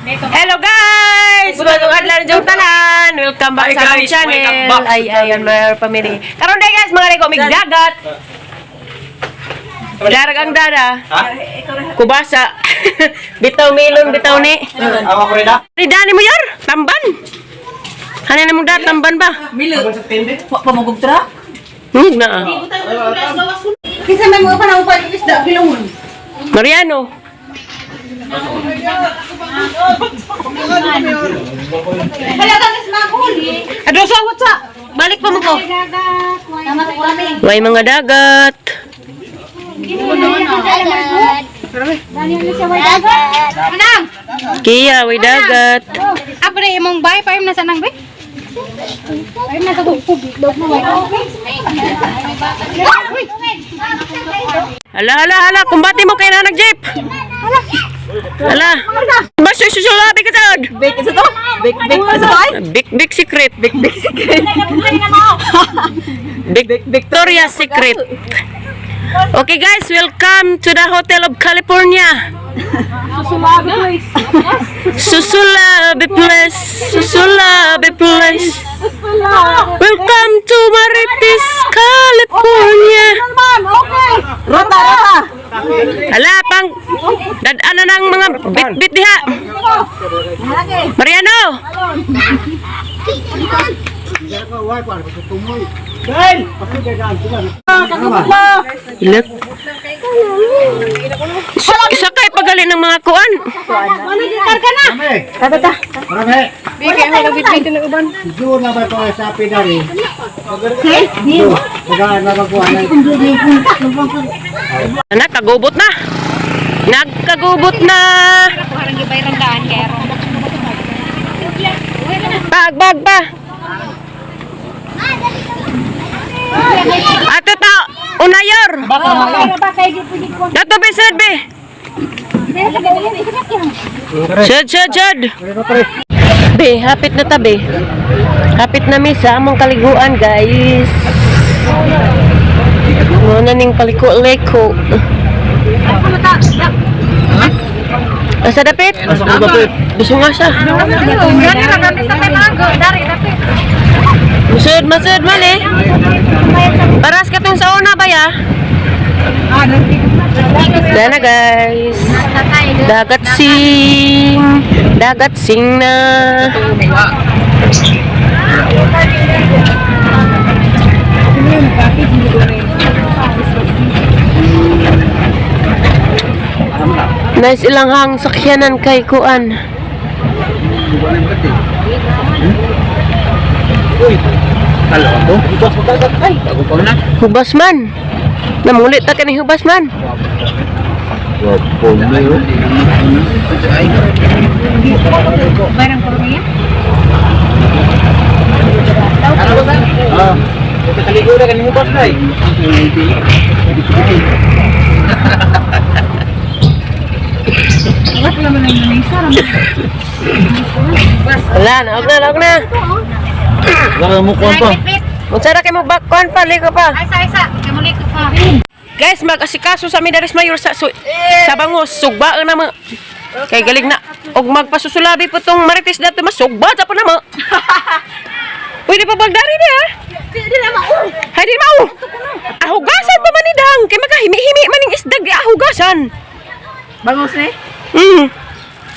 Hello guys! Bagong adlaw ng tanan. Welcome back sa aming channel. Ay, ayan mga pamilya. Karon day guys, mga reko dagat. Darag ang dada. Kubasa. Bitaw milon, bitaw ni. Awa ko rin na. Ridani mo yor, tamban. Hanin mo da tamban ba? Milo. Pamugog tra? Hug na. Kisa may mga panahon pa yung isda, bilungon. Mariano. Hala ka mas makuli. Adosa, what's up? Balik pa mo ko. Tama sa kuraming. Way mga dagat. Manang! Kiya, way dagat. Apa na imong bay? Paim na sanang bay? Paim na sa gugpug. Dog mo bay. Hala, kumbati mo kay nanag jeep. Hala. Mas susulabi ka sad. Bake sa to? Bake pa sa bay? Big secret. Big secret. Big Victoria's Secret. Okay guys, welcome to the Hotel of California. Susulabi place. Susulabi place. Welcome to Marites, California. Rota! Hala, pang dadaanan ng mga bit-bit diha. Mariano! Ilek. Isa kay pagali ng mga kuan. Manigitar ka na! Tata. Marami. Bigay mo nabit-bit ng uban. Doon na ba ito sa pinari? Dio. Magaan na magkuhan na. Anak, kagubot na. Nagkagubot na. Parang gibay randaan kaya. Bag pa. Ato ta, unayor. Dato be sud be. Sud. Be, hapit na tabi. Hapit na mi sa among kaliguan, guys. Muna ning paliko-liko. Asa dapit? Bisong asa. Masud man eh. Paras ka tong sa una ba ya? Dana guys. Dagat sing na. Nice ilang hang sakyanan kay kuan. Halo ako. Hubas mo dagat ay. Bago pa na. Hubas man. Namulit ta kani hubas man. Barang kurangnya? Kita kaligo na kanina hubas na eh. Wala naman ang Indonesia. Wala na. Wala mo kuhan pa. Munsara kay mo bakkuan pa liko pa. Isa. Kamuli ko pa. Guys, mag-asikaso sa Midaris Mayor sa Bangos. Sugbaan na mo. Kay galig na. Og magpasusulabi po tong Marites dato masugba sa po na mo. Pwede pa bagdari niya. Di na mao. Hay di mao. Ahugasan pa man ni dang. Kay makahimi-himi man ning isda ahugasan. Bangos ni?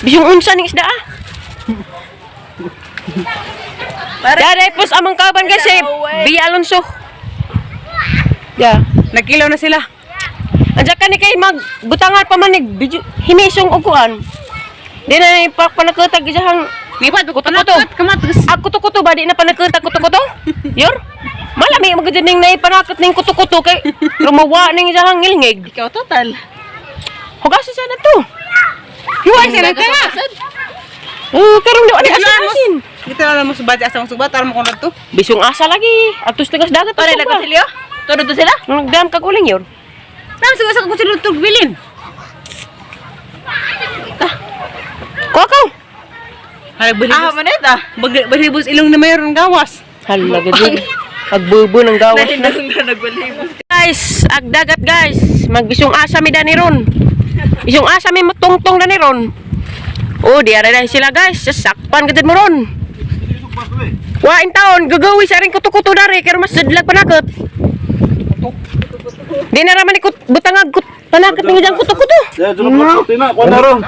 Bisong unsa ning isda ah. Daday pos amang kaban guys eh. Bia Alonso. Yeah. Nagkilaw na sila. Andiyan ka ni kay magbutangan pa man nig himisong uguan. Di na panakutag isang Lipat ko kuto-kuto. Ako kuto ba di na panakutag kuto-kuto? Yor. Malami magdyan ning naipanakot ning kuto-kuto kay rumawa ning isang ngilngig. Ikaw total. Hugasan sa na to. Huwag sila ka na. Karong di asin. Dito na mo subat asang subat aram mo kon to. Bisong asa lagi. Atus tegas dagat. Ore lagat sila. Todo to sila. Nagdam kag uling yor. Nam suga ko sila tug bilin. Koko. Ah, maneta. Balibos ilong na mayroon gawas. Hala gid. Pagbubo ng gawas. Nagbalibos. Guys, agdagat guys. Magbisong asa mi dani ron. Bisong asa mi matungtong dani ron. Oh, di ara na sila guys. Sasakpan ka mo ron. Wa in taon gagawi sa ring kuto-kuto dari kay mas sedlag panakot. Di na raman ikot butangag panakot ni jang kuto-kuto. Ya, dulu ko tina ko na ron.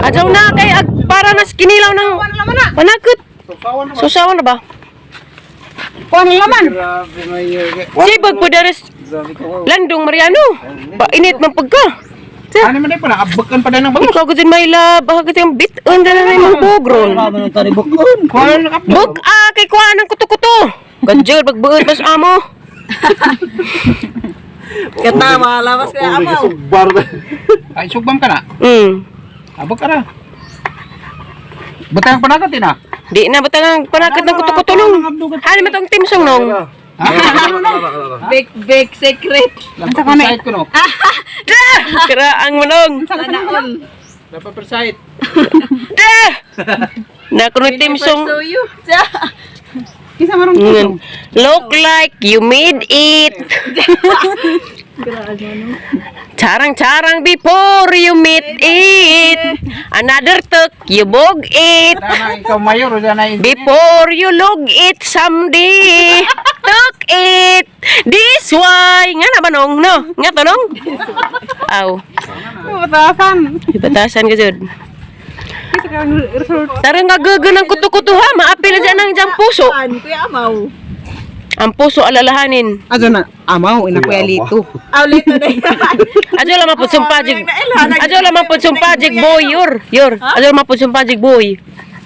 Ajaw na kay para nas kinilaw ng panakot. Susawan na ba? Kuan laman. Sibag po dari Landong Mariano. Painit man pagka. Ano man pa nakabukan pa din ng Ikaw gudin may lab, bakit yung bit-on na na yung bogron. Ano tari bukon? kuan nakapuk. Bug, kay kuha ng kuto-kuto. Ganjol, bagbuot mas amo. Katama, lawas kaya amaw. Sugbar. Ay sugbang ka na. Abot ka na. Butang panagat ina. Di na batang ang panakit ng kuto-kuto nung. Ano mo tong timsong nung? Big secret. Lampa pa site ko no. Kira ang manong. Sanaon. Lampa pa site. Na kuno timsong. Suyo. Kisa marong kuto. Look like you made it. Charang-charang before you meet it. Another tuk, you bog it. Sana ikaw mayor o sana Before you log it someday. Tuk it. This why. Nga na ba nung? No? Nga to nung? Aw. Batasan. Batasan ka dyan. Kisa ka result. Tara nga gaga ng kuto-kuto ha. Maapil dyan ang dyan puso. Kuya amaw. Ang puso alalahanin. Ajo na amaw ina kuya lito. Ulit na din. Adyo lamang po sumpajig. Adyo lamang po sumpajig boy. Yor. Adyo lamang po sumpajig boy.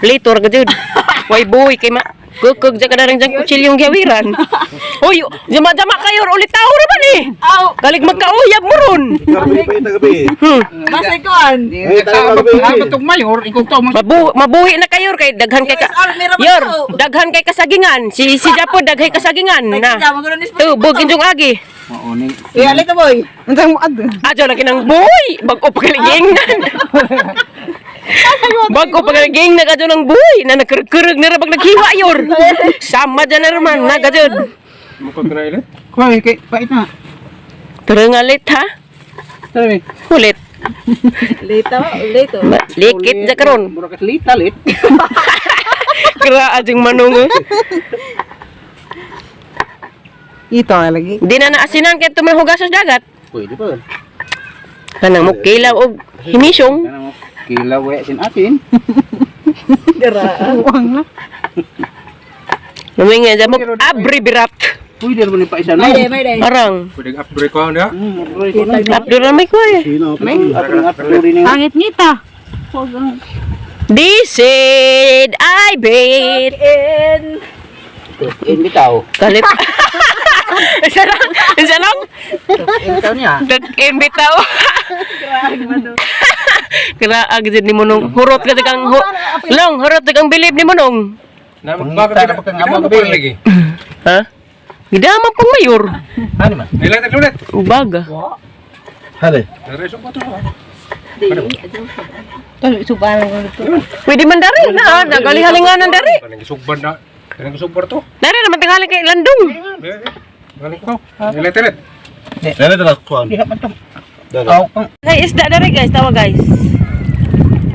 Litor ka dyan. Way boy kay ma. Kukug dyan ka na rin dyan kutsilyong gawiran. Uy, jama-jama kayo. Ulit tao naman eh. Aw. Galig magkauyab mo ron. Gabi pa ita gabi. Masay kuan. Abot mayor ikaw to Mabuhi na kayo kay daghan kay Yor, daghan kay kasagingan. Si Japo daghay kasagingan na. Nagkasama ko rin is. Tu bugin jung agi. Mauni. Kuya alito boy. Unsang mo ad. Adyo lagi ng boy. Bago pagaligingnan. Bago pagaliging na kadyo ng boy na nakurkurug na rabag naghiwa yor. Sama dyan na naman na kadyo. Kuan kay pait na. Pero nga lit ha. Sabi. Ulit. Lito. Likit dyan karon. Mura ka lita lit. Kira adyong manong eh. Ito lagi. Di na naasinan kaya tumahugas sa dagat. Pwede pa. Kanang mo kilaw o hinisyong. Kana mo kilaw sin atin. Uwang na. Lumingan dyan mo abribirat. Pwede rin pa isa no. May day. Arang. Pwede upgrade ko niya. Abdul ramay ko eh. Sino? Pangit ngita. This said I bet. Bitaw. Kalit. Isa lang. Bitaw niya. Dagkin bitaw. Kiraag dyan ni Monong. Hurot ka kang Long, hurot ka kang bilib ni Monong. Bakit kita mo lagi? Ha? Hidaman pang mayor. Ano man? Nilated ulit. Ubaga. Hale. Reso pa to. Suban Pwede man dari na. Nagali-halinganan dari. Kanang sugban na. Kanang sugbar to. Dari naman tingali kay Landong. Galing ko. Nilated. Dala dala kuan. Diha man to. Dala. Ay, isda dari guys. Tawa guys.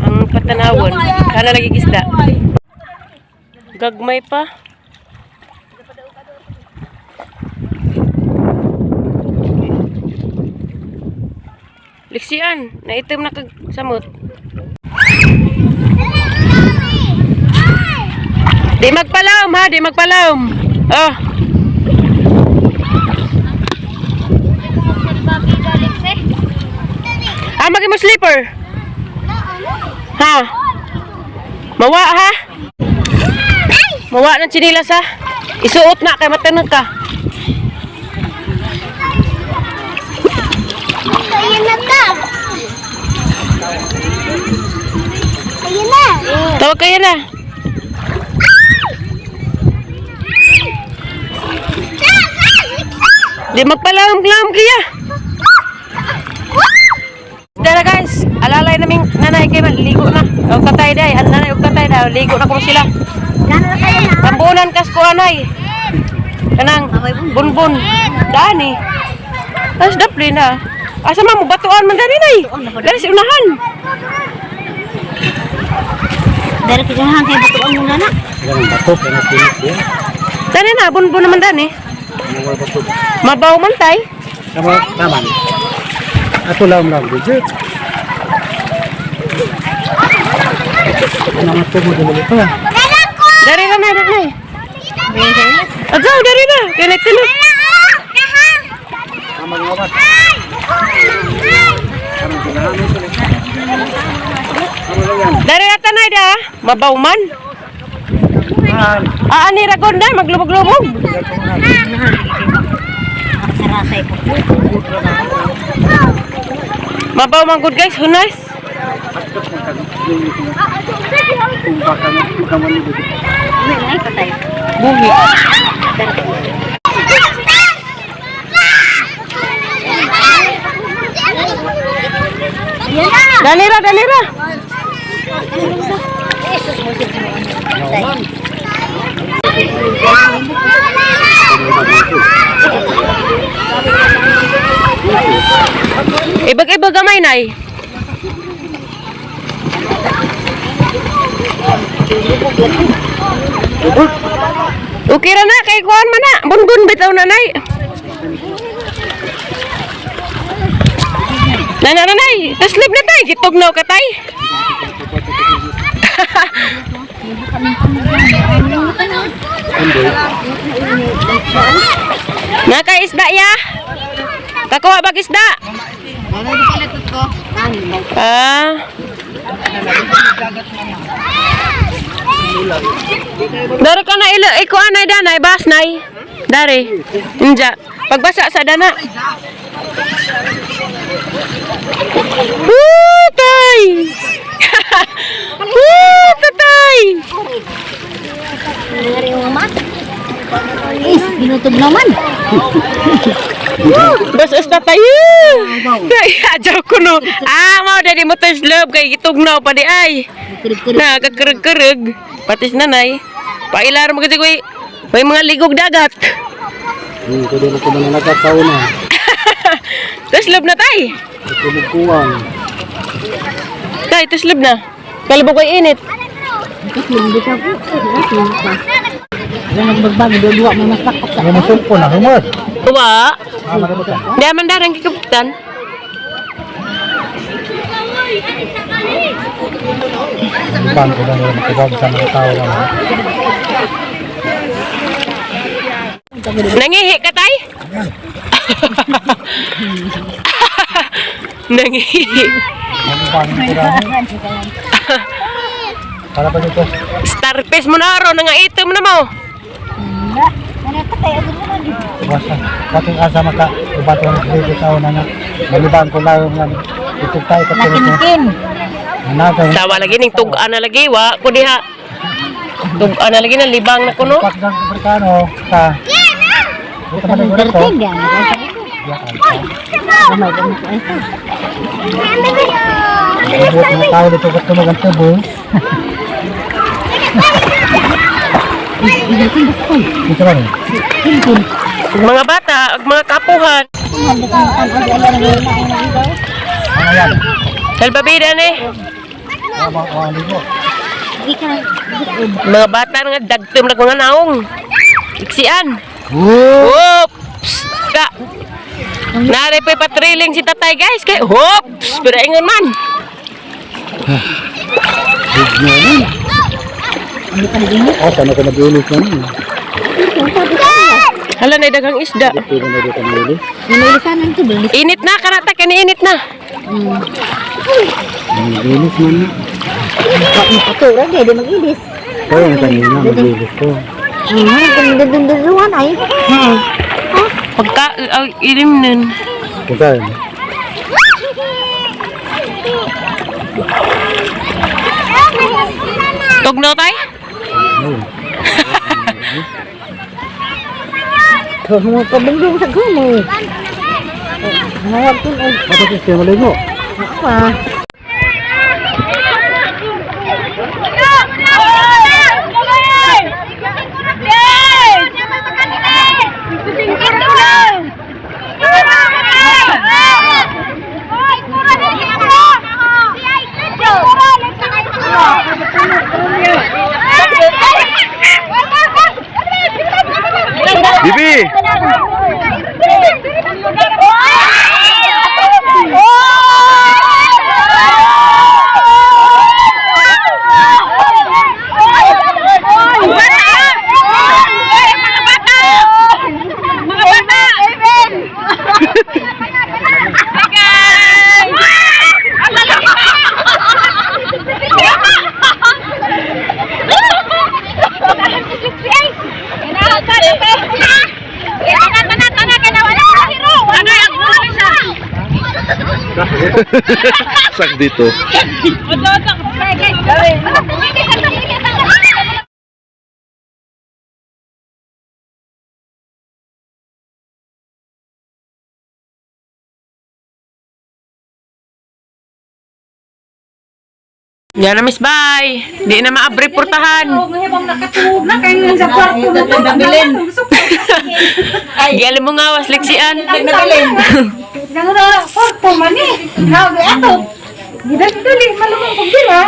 Ang patanawon. Kana lagi isda. Gagmay pa. Liksian, naitim na kag samot. Di magpalaom ha, di magpalaom. Oh. Magi mo slipper. Ha? Mawa ha? Mawa ng chinilas ha? Isuot na kay matanong ka. Ayun na ka. Ayun na. Tawag kayo na. Di magpalawam-lawam kaya. Dara guys, alalay naming nanay kay ligo na. Og tatay day, an nanay og tatay daw ligo na ko sila. Tambunan kas ko anay. Kanang bunbun. Dani. Tas dapli na. Asa man mo batuan man dani nay. Dari si unahan. Dari kejahan kayak betul ang muna na. Yan ang bato, pero pinis din. Dani na, bunbun naman dani. Mga bato. Mabaw man tay. Tama, tama. Ato lang budget. Ano ang tubo dito ito? Dari na na, dari. Agaw, dari na. Kinit na. Tama nga ba? Dari ata na ida. Mabaw man. Ani ragon na, maglubog-lubog. Sarasay ko. Mabaw man good guys, hunas. Ay, patay. Bugi. Danira, danira. Ibag-ibag gamay nay. Okay ra na kay kuan man na. Bunbun bitaw na nay. Nanay, taslib na tay, gitugnaw ka tay. Naka isda ya. Kakuha bag isda. Ah. Dari ka na iko anay danay bas nay. Dari. Inja. Pagbasa sa dana. Tay. Tay. Dari umat. Binutog naman. Bas esta tayo. Tay ajaw ko no. Mau dari mo love kay gitugnaw pa di ay. Na kakereg-kereg. Patis nanay. Pailar mo kasi koy. May mga ligog dagat. Kundi mo ko mananagat tao na. Taslub na tay. Tumukuan. Tay, taslub na. Kalabog ko'y init. Yan ang bagbag, dua mo masakop sa Ano mo sumpo na, humot. Uwa. Marabutan. Di man darang kikabutan. Paano ko lang yung makibag sa mga tao lang. Nangihi ka tay? Nangihi. Ano paano ko lang? Para pa dito. Starfish mo na ro, nga itom na mo. Basta, pating asa maka, ibato ng dito tao na nga. Malibang ko lang nga. Ito tayo katulad mo. Nanagay. Tawa lagi ning tug-an na lagi wa ko diha. Tug-an na lagi na libang na kuno. Pagdang Amerikano, sa... Ito man yung ko. Ibuot mga tao dito katulad ang tubo. Ito ba rin? Mga bata, ag mga kapuhan. Ano yan? Salbabida ni. Mga libo. Mga bata nga dagtum na mga naong. Iksian. Woo! Oops! Ka. Nari pa patriling si tatay guys. Kay hoops! Pero ingon man. Oh, sana ka nag-ulit na niya. Hala na dagang isda. Ito na dito ang ulit. Inulisanan ko ba? Init na kanata kani init na. Nag-ulit na niya. Makatura, di mag-ilis. Kaya ang kanina, nag-ulit ko. Kung dudunduduan ay. Pagka ilim nun. Kung saan? Tugnaw tayo? Kung mo pabunggong sa gumo. Hawag ko ay. Kapag siya maligo. Pa. Sak dito. Yan na, Miss Bay. Di na maabre portahan. Mahibang nakatulog na kayo sa kwarto na to. Nabilin. Gali mo nga, was leksian. Nabilin. Nang na kwarto man eh. Hago ato. Gidali malumang kog dila.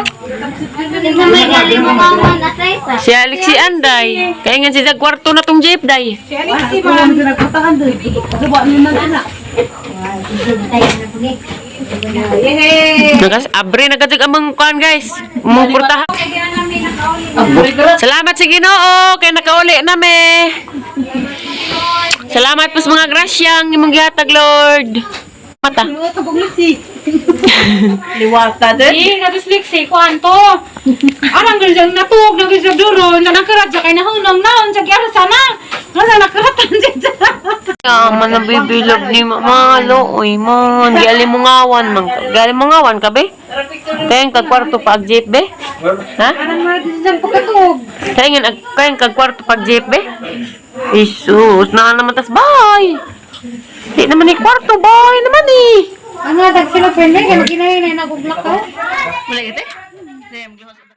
May galing mo mga natresa. Siya leksian, day. Kaya nga siya kwarto na tong jeep, day. Si Alex si man. Nagas, abre na gatig amang kuhan, guys. Amang portahan. Salamat sa Ginoo kay nakauli na me. Salamat po sa mga grasyang imong gihatag, Lord. Mata. Liwata din. Eh, nag-sleep kwanto. Arang galing natug, nag-isip duro, na nakarat sa kay nahunong naon sa gyara sana. Wala nakaratan siya. Man ang bibilog ni Mamalo. Uy, man. Gali mo ngawan, man. Gali mo ngawan ka, be? Kaya kag kwarto pag jeep, be? Ha? Arang mga pagkatug. Kaya kag kwarto pag jeep, be? Isus, na naman tas bay. Di naman ni kwarto, bay naman eh. Ang nga, sila pwede, kaya kinahin na nagublak ko. Malagit eh?